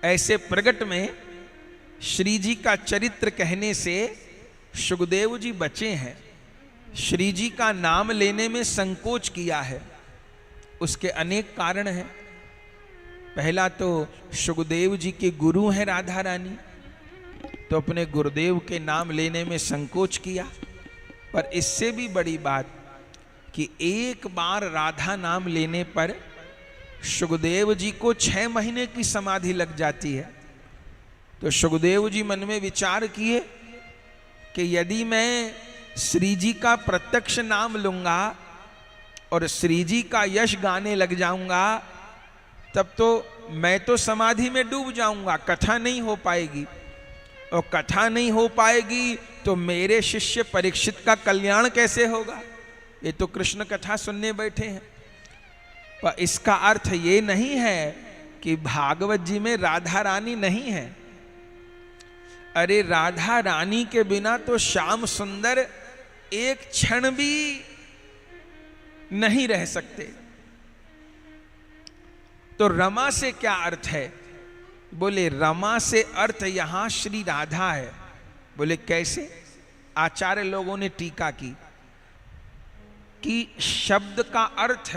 ऐसे प्रगट में श्री जी का चरित्र कहने से सुखदेव जी बचे हैं। श्री जी का नाम लेने में संकोच किया है, उसके अनेक कारण हैं। पहला तो सुखदेव जी के गुरु हैं राधा रानी, तो अपने गुरुदेव के नाम लेने में संकोच किया। पर इससे भी बड़ी बात कि एक बार राधा नाम लेने पर सुखदेव जी को 6 महीने की समाधि लग जाती है। तो सुखदेव जी मन में विचार किए कि यदि मैं श्री जी का प्रत्यक्ष नाम लूंगा और श्री जी का यश गाने लग जाऊंगा, तब तो मैं तो समाधि में डूब जाऊंगा, कथा नहीं हो पाएगी। और कथा नहीं हो पाएगी तो मेरे शिष्य परीक्षित का कल्याण कैसे होगा? ये तो कृष्ण कथा सुनने बैठे हैं। पर इसका अर्थ ये नहीं है कि भागवत जी में राधा रानी नहीं है। अरे राधा रानी के बिना तो श्याम सुंदर एक क्षण भी नहीं रह सकते। तो रमा से क्या अर्थ है? बोले रमा से अर्थ यहां श्री राधा है। बोले कैसे? आचार्य लोगों ने टीका की कि शब्द का अर्थ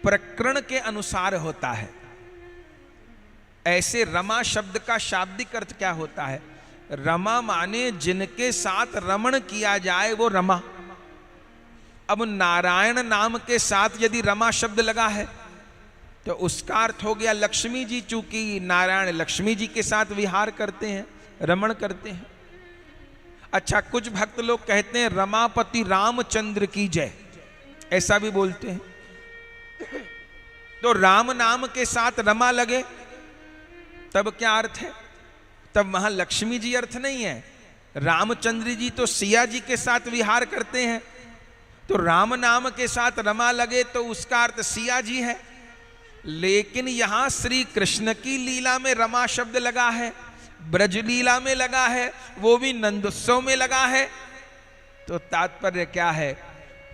प्रकरण के अनुसार होता है। ऐसे रमा शब्द का शाब्दिक अर्थ क्या होता है? रमा माने जिनके साथ रमण किया जाए वो रमा। अब नारायण नाम के साथ यदि रमा शब्द लगा है तो उसका अर्थ हो गया लक्ष्मी जी, चूंकि नारायण लक्ष्मी जी के साथ विहार करते हैं, रमण करते हैं। अच्छा, कुछ भक्त लोग कहते हैं रमापति रामचंद्र की जय, ऐसा भी बोलते हैं। तो राम नाम के साथ रमा लगे तब क्या अर्थ है? तब वहां लक्ष्मी जी अर्थ नहीं है। रामचंद्र जी तो सिया जी के साथ विहार करते हैं, तो राम नाम के साथ रमा लगे तो उसका अर्थ सिया जी है। लेकिन यहां श्री कृष्ण की लीला में रमा शब्द लगा है, ब्रज लीला में लगा है, वो भी नंदोत्सव में लगा है। तो तात्पर्य क्या है?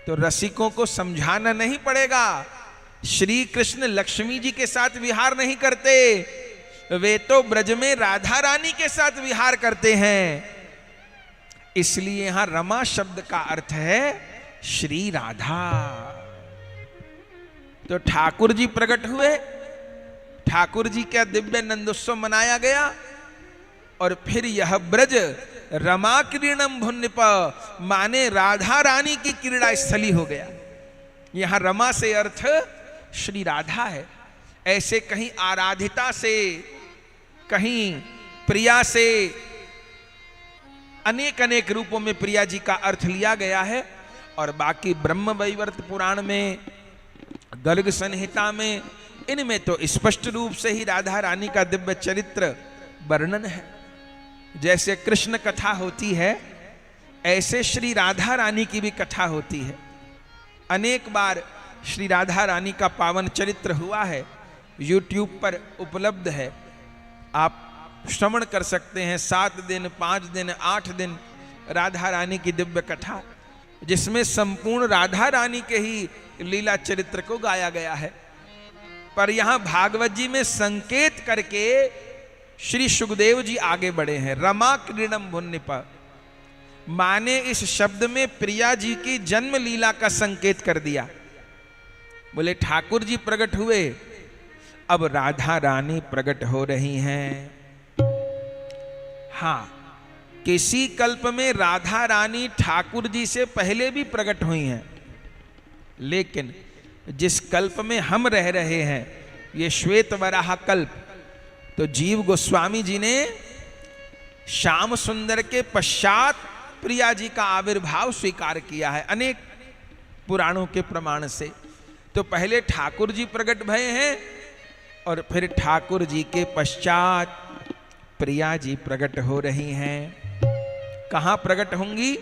तो रसिकों को समझाना नहीं पड़ेगा। श्री कृष्ण लक्ष्मी जी के साथ विहार नहीं करते, वे तो ब्रज में राधा रानी के साथ विहार करते हैं। इसलिए यहां रमा शब्द का अर्थ है श्री राधा। तो ठाकुर जी प्रकट हुए, ठाकुर जी का दिव्य नंदोत्सव मनाया गया और फिर यह ब्रज रमा क्रीड़म भुन्निप माने राधा रानी की क्रीड़ा स्थली हो गया। यहां रमा से अर्थ श्री राधा है। ऐसे कहीं आराधिता से, कहीं प्रिया से, अनेक अनेक रूपों में प्रिया जी का अर्थ लिया गया है। और बाकी ब्रह्म वैवर्त पुराण में, गर्ग संहिता में, इनमें तो स्पष्ट रूप से ही राधा रानी का दिव्य चरित्र वर्णन है। जैसे कृष्ण कथा होती है ऐसे श्री राधा रानी की भी कथा होती है। अनेक बार श्री राधा रानी का पावन चरित्र हुआ है, YouTube पर उपलब्ध है, आप श्रवण कर सकते हैं। 7 दिन, 5 दिन, 8 दिन राधा रानी की दिव्य कथा, जिसमें संपूर्ण राधा रानी के ही लीला चरित्र को गाया गया है। पर यहां भागवत जी में संकेत करके श्री सुखदेव जी आगे बढ़े हैं। रमा क्रीडम भुन्निप माने इस शब्द में प्रिया जी की जन्म लीला का संकेत कर दिया। बोले ठाकुर जी प्रकट हुए, अब राधा रानी प्रकट हो रही हैं। हां, किसी कल्प में राधा रानी ठाकुर जी से पहले भी प्रकट हुई हैं, लेकिन जिस कल्प में हम रह रहे हैं, ये श्वेत वराह कल्प, तो जीव गोस्वामी जी ने श्याम सुंदर के पश्चात प्रिया जी का आविर्भाव स्वीकार किया है अनेक पुराणों के प्रमाण से। तो पहले ठाकुर जी प्रकट भये हैं और फिर ठाकुर जी के पश्चात प्रिया जी प्रकट हो रही हैं। कहां प्रकट होंगी?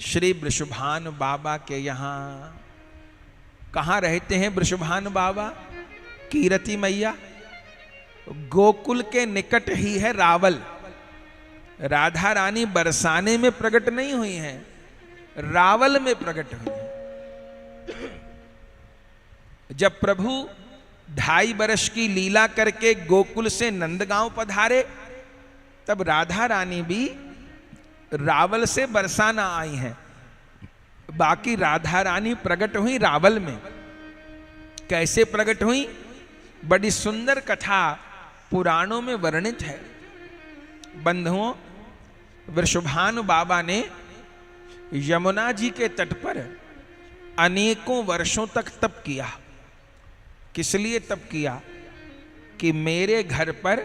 श्री वृषभान बाबा के यहां। कहां रहते हैं वृषभान बाबा? कीरति मैया। गोकुल के निकट ही है रावल। राधा रानी बरसाने में प्रकट नहीं हुई हैं, रावल में प्रकट हुई हैं। जब प्रभु 2.5 वर्ष की लीला करके गोकुल से नंदगांव पधारे, तब राधा रानी भी रावल से बरसाना आई हैं। बाकी राधा रानी प्रकट हुई रावल में। कैसे प्रकट हुई? बड़ी सुंदर कथा पुराणों में वर्णित है। बंधुओं, वृषभानु बाबा ने यमुना जी के तट पर अनेकों वर्षों तक तप किया। किस लिए तप किया? कि मेरे घर पर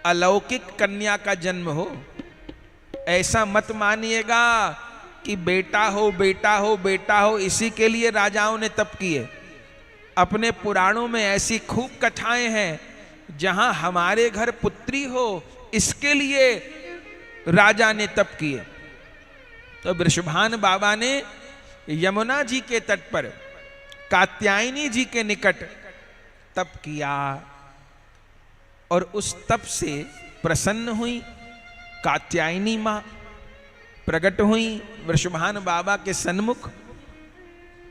अलौकिक कन्या का जन्म हो। ऐसा मत मानिएगा कि बेटा हो बेटा हो बेटा हो, इसी के लिए राजाओं ने तप किए। अपने पुराणों में ऐसी खूब कथाएं हैं जहां हमारे घर पुत्री हो, इसके लिए राजा ने तप किए। तो वृषभान बाबा ने यमुना जी के तट पर कात्यायनी जी के निकट तप किया और उस तप से प्रसन्न हुई कात्यायनी मां। प्रकट हुई वृषभान बाबा के सन्मुख।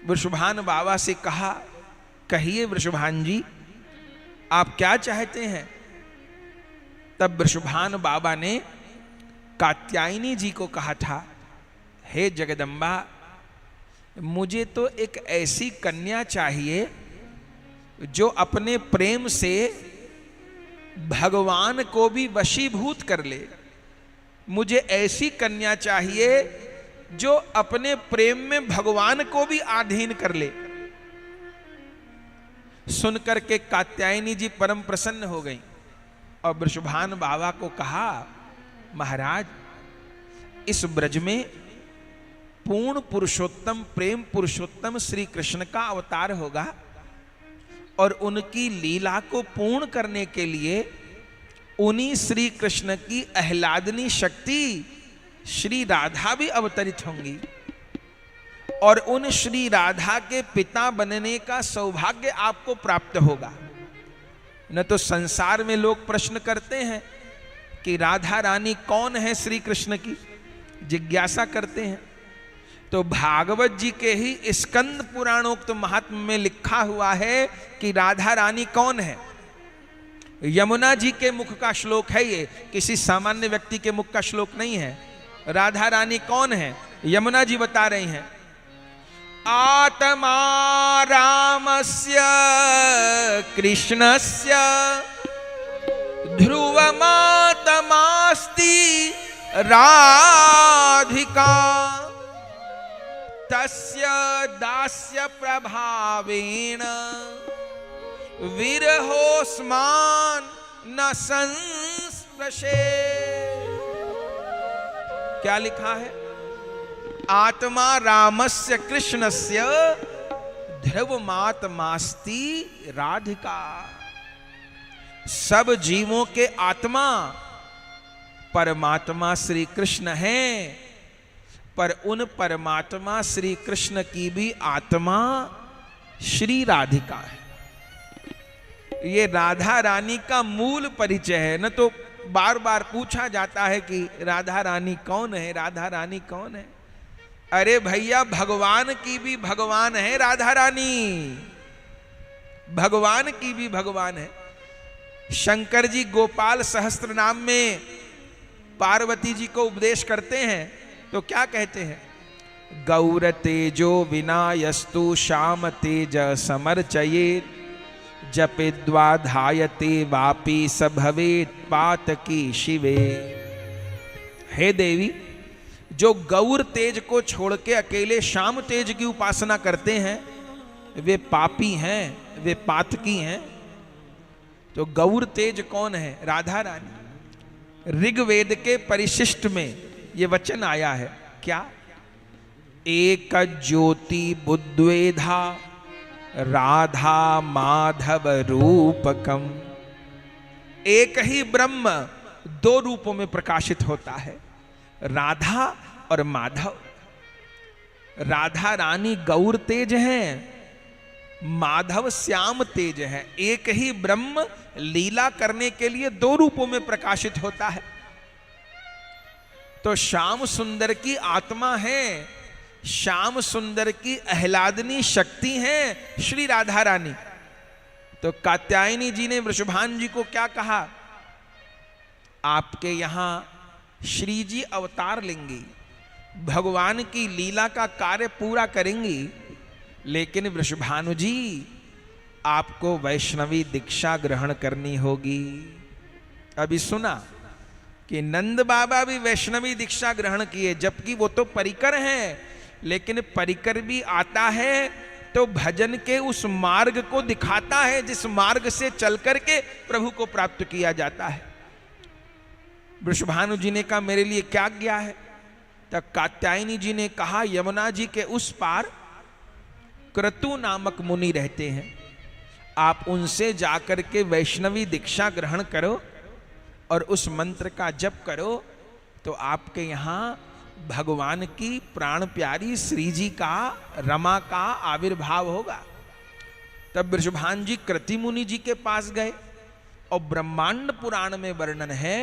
वृषभान बाबा से कहा, कहिए वृषभान जी, आप क्या चाहते हैं? तब वृषभान बाबा ने कात्यायनी जी को कहा था, हे जगदम्बा, मुझे तो एक ऐसी कन्या चाहिए जो अपने प्रेम से भगवान को भी वशीभूत कर ले। मुझे ऐसी कन्या चाहिए जो अपने प्रेम में भगवान को भी अधीन कर ले। सुनकर के कात्यायनी जी परम प्रसन्न हो गई और वृषभान बाबा को कहा, महाराज, इस ब्रज में पूर्ण पुरुषोत्तम, प्रेम पुरुषोत्तम श्री कृष्ण का अवतार होगा और उनकी लीला को पूर्ण करने के लिए उन्हीं श्री कृष्ण की आह्लादनी शक्ति श्री राधा भी अवतरित होंगी और उन श्री राधा के पिता बनने का सौभाग्य आपको प्राप्त होगा। न तो संसार में लोग प्रश्न करते हैं कि राधा रानी कौन है, श्री कृष्ण की जिज्ञासा करते हैं। तो भागवत जी के ही स्कंद पुराणोक्त महात्म्य में लिखा हुआ है कि राधा रानी कौन है। यमुना जी के मुख का श्लोक है ये, किसी सामान्य व्यक्ति के मुख का श्लोक नहीं है। राधा रानी कौन है? यमुना जी बता रही हैं, आत्मा रामस्य कृष्णस्य ध्रुवमात्मास्ति राधिका तस्य दास्य प्रभावेण विरहोस्मान न संस्पृशे। क्या लिखा है? आत्मा रामस्य कृष्णस्य ध्रुवमात्मास्ति राधिका। सब जीवों के आत्मा परमात्मा श्री कृष्ण हैं, पर उन परमात्मा श्री कृष्ण की भी आत्मा श्री राधिका है। ये राधा रानी का मूल परिचय है। न तो बार बार पूछा जाता है कि राधा रानी कौन है, राधा रानी कौन है। अरे भैया, भगवान की भी भगवान है राधा रानी, भगवान की भी भगवान है। शंकर जी गोपाल सहस्त्र नाम में पार्वती जी को उपदेश करते हैं तो क्या कहते हैं? गौर तेजो विनायस्तु श्याम तेज समर्चयेत् जपेद्वा धायते वापी सभवेत् पातकी शिवे। हे देवी, जो गौर तेज को छोड़ के अकेले श्याम तेज की उपासना करते हैं वे पापी हैं, वे पातकी हैं। तो गौर तेज कौन है? राधा रानी। ऋग्वेद के परिशिष्ट में ये वचन आया है, क्या? एक ज्योति बुद्वेधा राधा माधव रूपकम। एक ही ब्रह्म दो रूपों में प्रकाशित होता है, राधा और माधव। राधा रानी गौर तेज हैं, माधव श्याम तेज है। एक ही ब्रह्म लीला करने के लिए दो रूपों में प्रकाशित होता है। तो श्याम सुंदर की आत्मा है, श्याम सुंदर की आह्लादनी शक्ति है श्री राधा रानी। तो तो कात्यायनी जी ने वृषभान जी को क्या कहा, आपके यहां श्री जी अवतार लेंगी, भगवान की लीला का कार्य पूरा करेंगी, लेकिन वृषभानु जी आपको वैष्णवी दीक्षा ग्रहण करनी होगी। अभी सुना कि नंद बाबा भी वैष्णवी दीक्षा ग्रहण किए, जबकि वो तो परिकर हैं, लेकिन परिकर भी आता है तो भजन के उस मार्ग को दिखाता है जिस मार्ग से चल करके प्रभु को प्राप्त किया जाता है। वृषभानु जी ने कहा मेरे लिए क्या ज्ञा है। तब कात्यायनी जी ने कहा यमुना जी के उस पार क्रतु नामक मुनि रहते हैं, आप उनसे जाकर के वैष्णवी दीक्षा ग्रहण करो और उस मंत्र का जप करो तो आपके यहाँ भगवान की प्राण प्यारी श्री जी का, रमा का आविर्भाव होगा। तब वृषभान जी कृति मुनि जी के पास गए और ब्रह्मांड पुराण में वर्णन है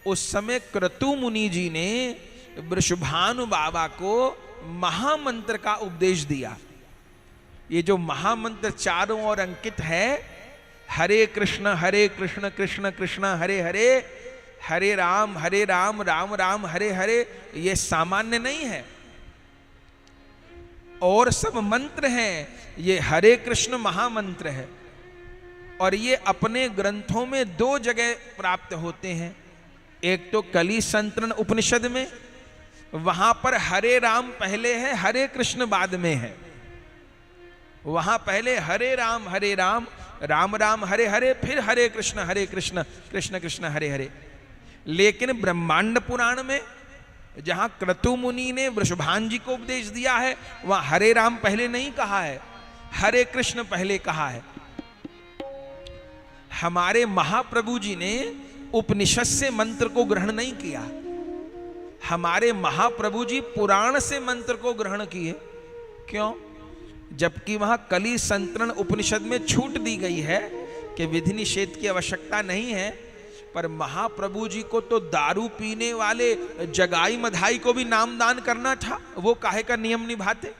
उस समय क्रतु मुनि जी ने वृषभानु बाबा को महामंत्र का उपदेश दिया। ये जो महामंत्र चारों ओर अंकित है, हरे कृष्ण कृष्ण कृष्ण हरे हरे, हरे राम राम राम हरे हरे, ये सामान्य नहीं है। और सब मंत्र हैं, ये हरे कृष्ण महामंत्र है और ये अपने ग्रंथों में 2 जगह प्राप्त होते हैं। एक तो कली संतरण उपनिषद में, वहां पर हरे राम पहले है, हरे कृष्ण बाद में है। वहां पहले हरे राम राम राम हरे हरे, फिर हरे कृष्ण कृष्ण कृष्ण हरे हरे। लेकिन ब्रह्मांड पुराण में जहां क्रतु मुनि ने वृषभान जी को उपदेश दिया है, वहां हरे राम पहले नहीं कहा है, हरे कृष्ण पहले कहा है। हमारे महाप्रभु जी ने उपनिषद से मंत्र को ग्रहण नहीं किया, हमारे महाप्रभु जी पुराण से मंत्र को ग्रहण किए। क्यों? जबकि वहां कली संतरण उपनिषद में छूट दी गई है कि विधि निषेध की आवश्यकता नहीं है, पर महाप्रभु जी को तो दारू पीने वाले जगाई मधाई को भी नामदान करना था, वो काहे का नियम निभाते।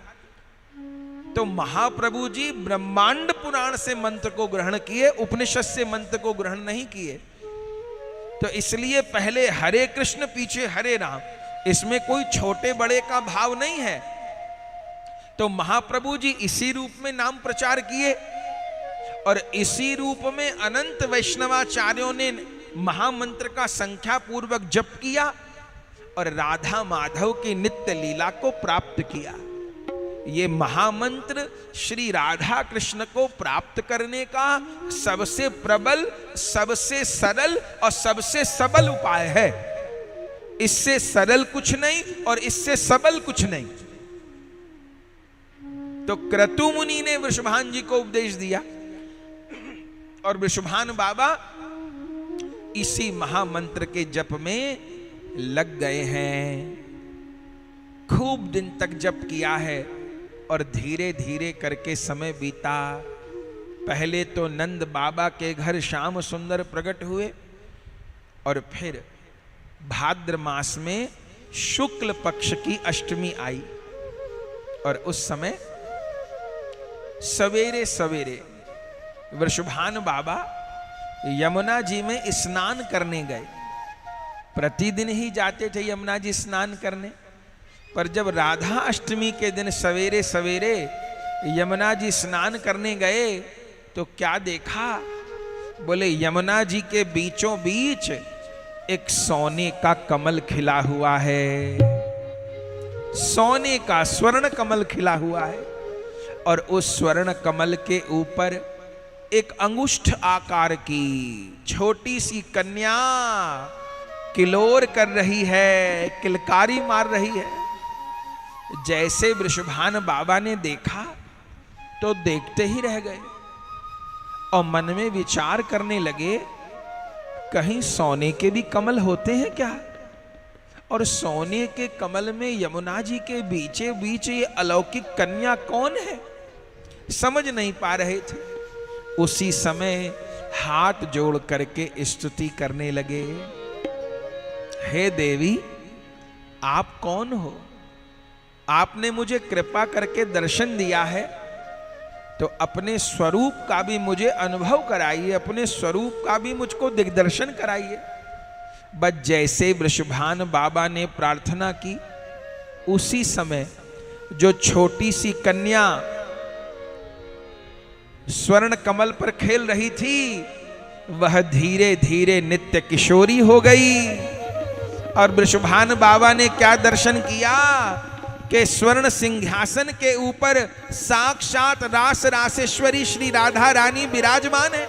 तो महाप्रभु जी ब्रह्मांड पुराण से मंत्र को ग्रहण किए, उपनिषद से मंत्र को ग्रहण नहीं किए। तो इसलिए पहले हरे कृष्ण पीछे हरे राम, इसमें कोई छोटे बड़े का भाव नहीं है। तो महाप्रभु जी इसी रूप में नाम प्रचार किए और इसी रूप में अनंत वैष्णवाचार्यों ने महामंत्र का संख्या पूर्वक जप किया और राधा माधव की नित्य लीला को प्राप्त किया। ये महामंत्र श्री राधा कृष्ण को प्राप्त करने का सबसे प्रबल, सबसे सरल और सबसे सबल उपाय है। इससे सरल कुछ नहीं और इससे सबल कुछ नहीं। तो क्रतु मुनि ने वृषभान जी को उपदेश दिया और वृषभान बाबा इसी महामंत्र के जप में लग गए हैं। खूब दिन तक जप किया है और धीरे धीरे करके समय बीता। पहले तो नंद बाबा के घर श्याम सुंदर प्रकट हुए और फिर भाद्र मास में शुक्ल पक्ष की अष्टमी आई और उस समय सवेरे सवेरे वृषभान बाबा यमुना जी में स्नान करने गए। प्रतिदिन ही जाते थे यमुना जी स्नान करने, पर जब राधा अष्टमी के दिन सवेरे सवेरे यमुना जी स्नान करने गए तो क्या देखा? बोले यमुना जी के बीचों बीच एक सोने का कमल खिला हुआ है, सोने का स्वर्ण कमल खिला हुआ है और उस स्वर्ण कमल के ऊपर एक अंगुष्ठ आकार की छोटी सी कन्या किलोर कर रही है, किलकारी मार रही है। जैसे वृषभान बाबा ने देखा तो देखते ही रह गए और मन में विचार करने लगे, कहीं सोने के भी कमल होते हैं क्या? और सोने के कमल में यमुना जी के बीचे बीच ये अलौकिक कन्या कौन है? समझ नहीं पा रहे थे। उसी समय हाथ जोड़ करके स्तुति करने लगे, हे देवी आप कौन हो? आपने मुझे कृपा करके दर्शन दिया है तो अपने स्वरूप का भी मुझे अनुभव कराइए, अपने स्वरूप का भी मुझको दिग्दर्शन कराइए। बस जैसे वृषभान बाबा ने प्रार्थना की, उसी समय जो छोटी सी कन्या स्वर्ण कमल पर खेल रही थी, वह धीरे धीरे नित्य किशोरी हो गई। और वृषभान बाबा ने क्या दर्शन किया कि स्वर्ण सिंहासन के ऊपर साक्षात रास रासेश्वरी श्री राधा रानी विराजमान है,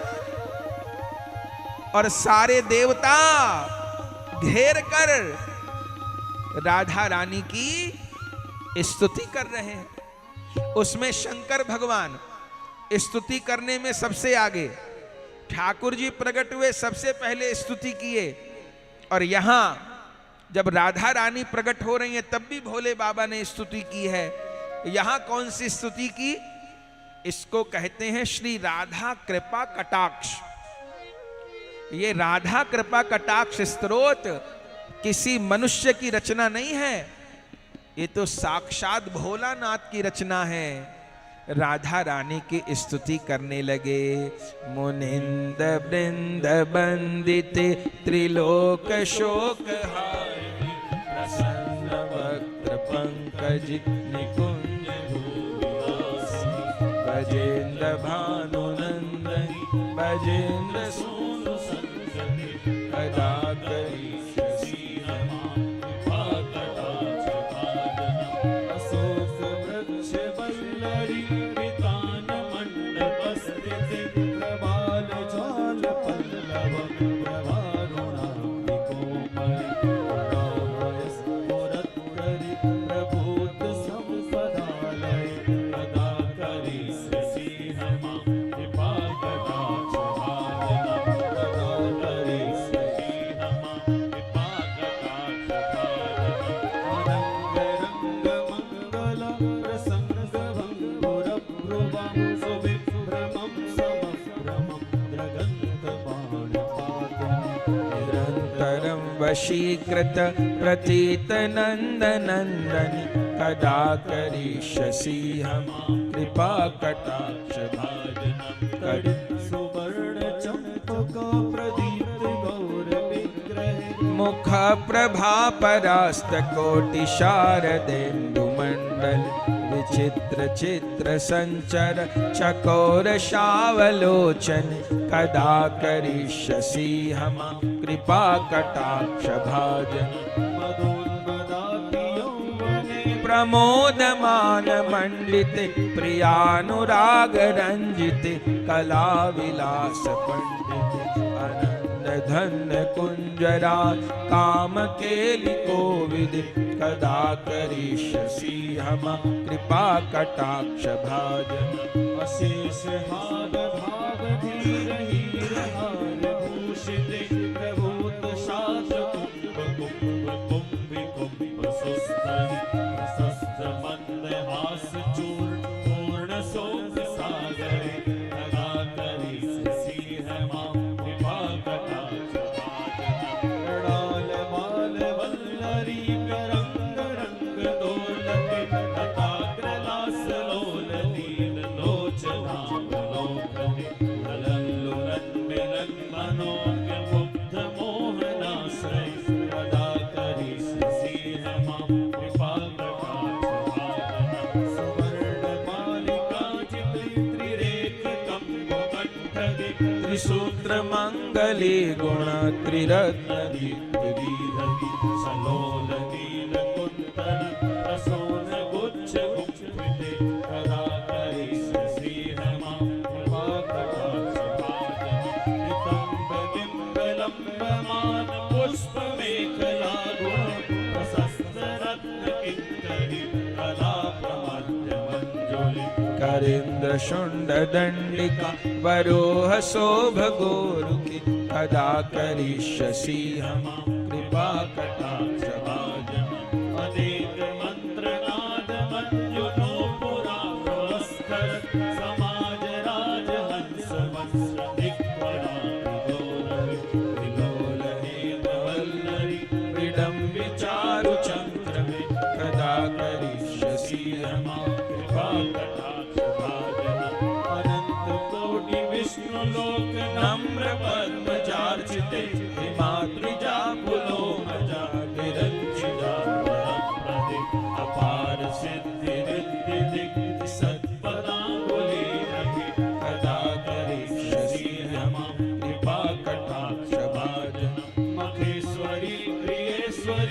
और सारे देवता घेर कर राधा रानी की स्तुति कर रहे हैं। उसमें शंकर भगवान स्तुति करने में सबसे आगे, ठाकुर जी प्रकट हुए सबसे पहले स्तुति किए। और यहां जब राधा रानी प्रकट हो रही हैं तब भी भोले बाबा ने स्तुति की है। यहां कौन सी स्तुति की? इसको कहते हैं श्री राधा कृपा कटाक्ष। ये राधा कृपा कटाक्ष स्तोत्र किसी मनुष्य की रचना नहीं है, ये तो साक्षात भोलानाथ की रचना है। राधा रानी की स्तुति करने लगे। मुनिंद वृंद बंदिते त्रिलोक शोक हारी, प्रसन्न वक्त्र पंकज निकुंज भूविलासी, भजेंद्र भानुनंदनी भजेंद्र सोनु संगति, कदा करी वशीकृत प्रतीत नंद नंदनी, कदा करिष्यसि हम कृपा कटाक्ष भाजन, सुवर्ण चंपका प्रदीप्त गौर विग्रह, मुख प्रभा परास्त कोटि शारदेन्दु मंडल, विचित्र चित्र संचर चकोर शावलोचन, कदा करिष्यसि हम कृपा कटाक्ष भाजन, प्रमोदमान मंडित प्रियानुराग रंजित, कला विलास पंडित आनंद धन्य कुंजरा, काम केलि कोविद, कदा करिष्यसि हम कृपा कटाक्ष भाजन, अशेष हार भाग धीर हीर हार भूषित, प्रभूत शास्त्र कुंभ कुंभ कुंभ कुंभ सुस्तरी, प्रशस्त मंद हास चूर्ण पूर्ण शोक सागर, कदा करिष्यसि हम कृपा कटाक्ष भाजन, मृणाल माल वल्लरी रंग रंग दोलक, तथाग्र लास लोल नील लोचना लोकनि, लल्लुरन मिलन मनोज्ञ मुग्ध मोहनाश्रय, कदा करिष्यसि हम कृपा कटाक्ष भाजन, सुवर्ण मालिका चित्रि त्रिरेख कंब कंठगे, त्रिसूत्र मंगली गुण त्रिरत्न दीप्ति, सलोल नील कुंतल प्रसून गुच्छ गुच्छिते, कदा करिष्यसि हम कृपा कटाक्ष भाजन, नितंब बिंब लंबमान पुष्प मेखला गुण, प्रशस्त रत्न किंकरी कला प्रमथ्य मंजुली, करेंद्र शुंड दंडिका वरोह शोभ गोरुकी, कदा करिष्यसि हम कृपा कटाक्ष भाजन, अनेक मंत्र नाद मंजुनो पुरा पुरस्कर, समाज राज हंस वंश दिक्परा विलोल, विलोल हेम वल्लरी विडम्बि चारु चंद्र में, कदा करिष्यसि हम कृपा कटाक्ष भाजन,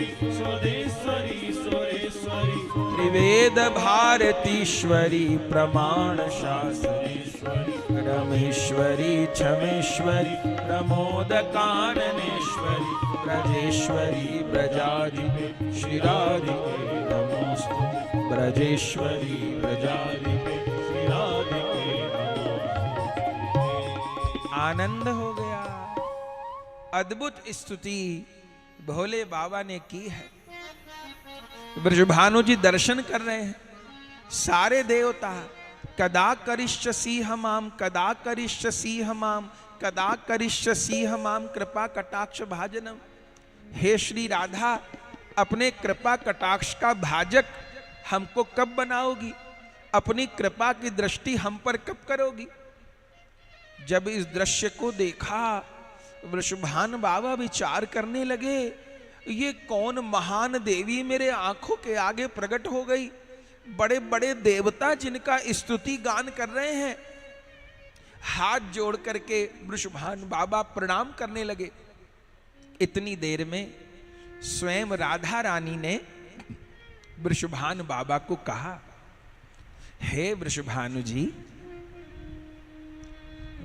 स्वदेश्वरी सुरेश्वरी त्रिवेद भारतीश्वरी प्रमाण शासनेश्वरी रमेश्वरी क्षमेश्वरी प्रमोद काननेश्वरी ब्रजेश्वरी ब्रजाधिपे श्रीराधिके नमोस्तुते ब्रजेश्वरी ब्रजाधिपे श्रीराधिके नमोस्तुते। आनंद हो गया। अद्भुत स्तुति भोले बाबा ने की है। ब्रजभानु जी दर्शन कर रहे हैं। सारे देवता कदा करिष्यसि हमाम कदा करिष्यसि हमाम कदा करिष्यसि हमाम कृपा कटाक्ष भाजनम। हे श्री राधा, अपने कृपा कटाक्ष का भाजक हमको कब बनाओगी? अपनी कृपा की दृष्टि हम पर कब करोगी? जब इस दृश्य को देखा वृषभान बाबा विचार करने लगे, ये कौन महान देवी मेरे आंखों के आगे प्रकट हो गई। बड़े बड़े देवता जिनका स्तुति गान कर रहे हैं। हाथ जोड़ करके वृषभान बाबा प्रणाम करने लगे। इतनी देर में स्वयं राधा रानी ने वृषभान बाबा को कहा, हे वृषभानु जी,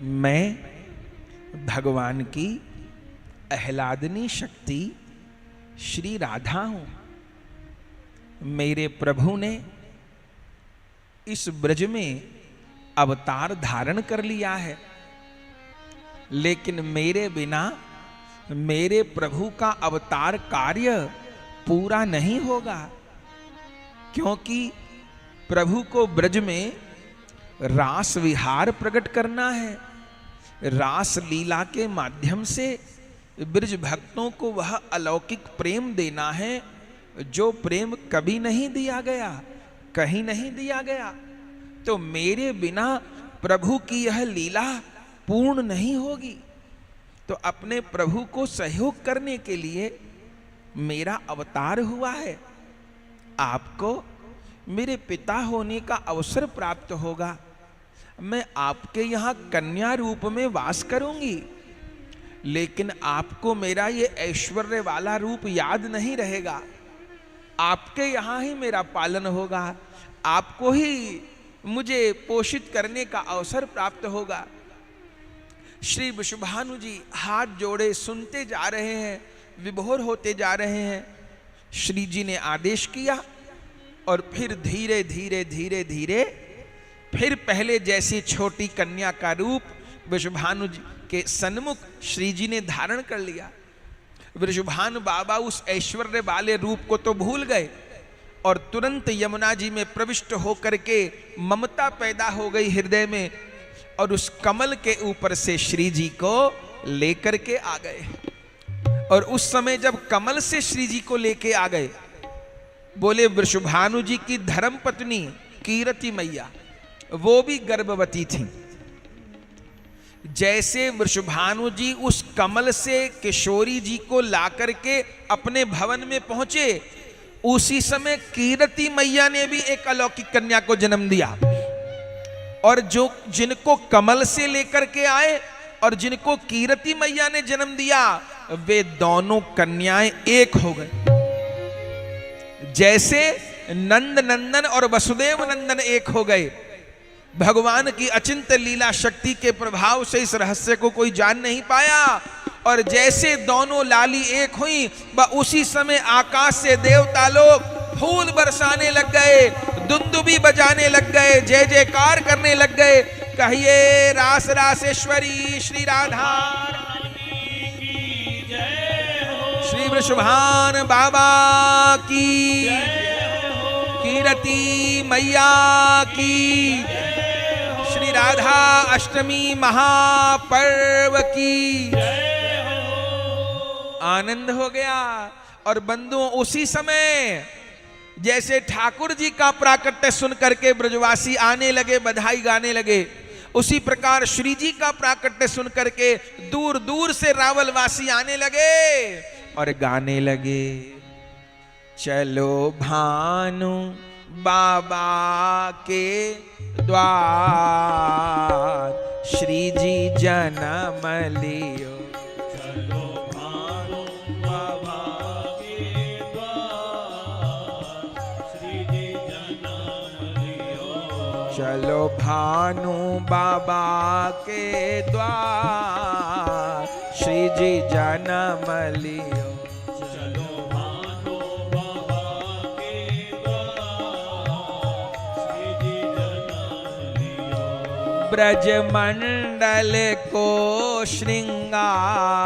मैं भगवान की आह्लादनी शक्ति श्री राधा हूं। मेरे प्रभु ने इस ब्रज में अवतार धारण कर लिया है, लेकिन मेरे बिना मेरे प्रभु का अवतार कार्य पूरा नहीं होगा, क्योंकि प्रभु को ब्रज में रास विहार प्रकट करना है। रास लीला के माध्यम से ब्रज भक्तों को वह अलौकिक प्रेम देना है जो प्रेम कभी नहीं दिया गया, कहीं नहीं दिया गया। तो मेरे बिना प्रभु की यह लीला पूर्ण नहीं होगी। तो अपने प्रभु को सहयोग करने के लिए मेरा अवतार हुआ है। आपको मेरे पिता होने का अवसर प्राप्त होगा। मैं आपके यहाँ कन्या रूप में वास करूंगी, लेकिन आपको मेरा ये ऐश्वर्य वाला रूप याद नहीं रहेगा। आपके यहाँ ही मेरा पालन होगा, आपको ही मुझे पोषित करने का अवसर प्राप्त होगा। श्री वृषभानु जी हाथ जोड़े सुनते जा रहे हैं, विभोर होते जा रहे हैं। श्री जी ने आदेश किया और फिर धीरे धीरे धीरे धीरे फिर पहले जैसी छोटी कन्या का रूप वृषभानु जी के सन्मुख श्री जी ने धारण कर लिया। वृषभानु बाबा उस ऐश्वर्य वाले रूप को तो भूल गए और तुरंत यमुना जी में प्रविष्ट होकर के ममता पैदा हो गई हृदय में, और उस कमल के ऊपर से श्री जी को लेकर के आ गए। और उस समय जब कमल से श्री जी को लेके आ गए, बोले वृषभानु जी की धर्म पत्नी कीरति मैया, वो भी गर्भवती थी। जैसे वृषभानु जी उस कमल से किशोरी जी को लाकर के अपने भवन में पहुंचे, उसी समय कीरति मैया ने भी एक अलौकिक कन्या को जन्म दिया। और जो जिनको कमल से लेकर के आए और जिनको कीरति मैया ने जन्म दिया, वे दोनों कन्याएं एक हो गए। जैसे नंद नंदन और वसुदेव नंदन एक हो गए। भगवान की अचिंत लीला शक्ति के प्रभाव से इस रहस्य को कोई जान नहीं पाया, और जैसे दोनों लाली एक हुई, उसी समय आकाश से देवता लोग फूल बरसाने लग गए, दुंदुबी बजाने लग गए, जय जयकार करने लग गए। कहिए रास रासेश्वरी श्री राधा श्री वृषभान बाबा की, कीरति मैया की, श्री राधा अष्टमी महापर्व की। आनंद हो गया। और बंधुओं, उसी समय जैसे ठाकुर जी का प्राकट्य सुन करके ब्रजवासी आने लगे, बधाई गाने लगे, उसी प्रकार श्री जी का प्राकट्य सुन करके दूर दूर से रावलवासी आने लगे और गाने लगे, चलो भानु बाबा के द्वार श्री जी जन्म लियो। चलो भानु बाबा के चलो भानु बाबा के द्वार श्री जी जन्म लियो। चलो भानु बाबा के द्वार श्री जी जन्म लियो। ब्रज मंडल को श्रृंगार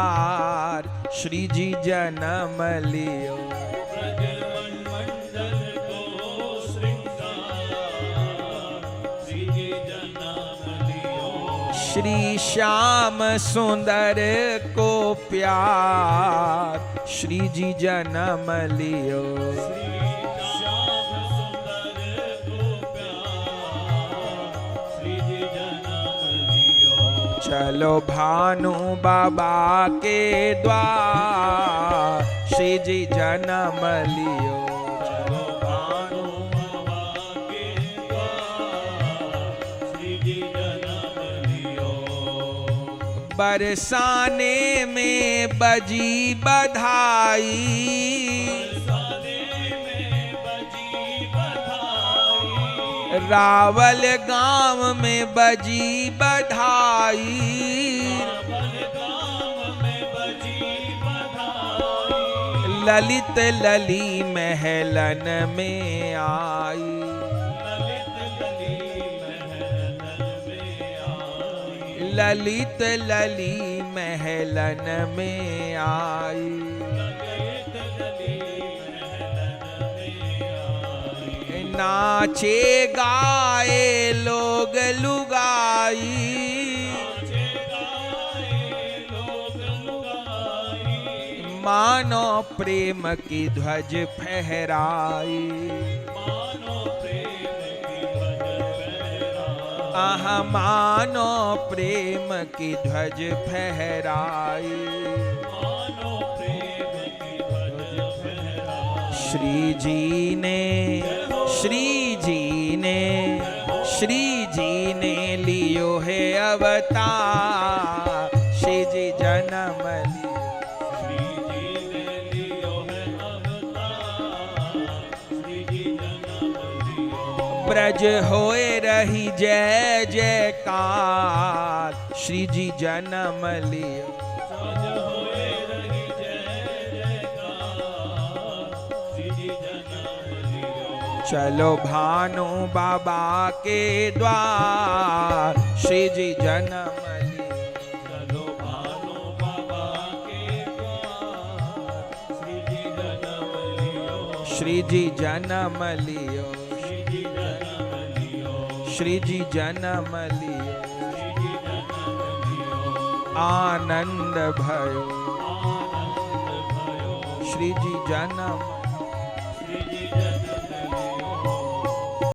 श्री जी जन्म लियो। श्री श्याम सुंदर को प्यार श्री जी जन्म लियो। श्याम सुंदर को प्यार श्री जी जन्म लियो। चलो भानु बाबा के द्वार श्री जी जन्म लियो। चलो भानु बाबा के द्वार श्री जी जन्म लियो। बरसाने में बजी बधाई रावल गांव में बजी बधाई। ललित लली महलन में आई। ललित लली महलन में आई। नाचे गाए लोग लुगाई। मानो प्रेम की ध्वज फहराई। आहा मानो प्रेम की ध्वज फहराई। श्री जी ने लियो है अवतार श्री जी जन्म लियो। ब्रज होए रही जय जयकार श्री जी जन्म लियो। चलो भानु बाबा के द्वार श्री जी जन्म लियो। चलो भानु बाबा के द्वार श्री जी जन्म लियो। श्री जी जन्म लियो। श्री जी जन्म लियो। आनंद भयो श्री जी जन्म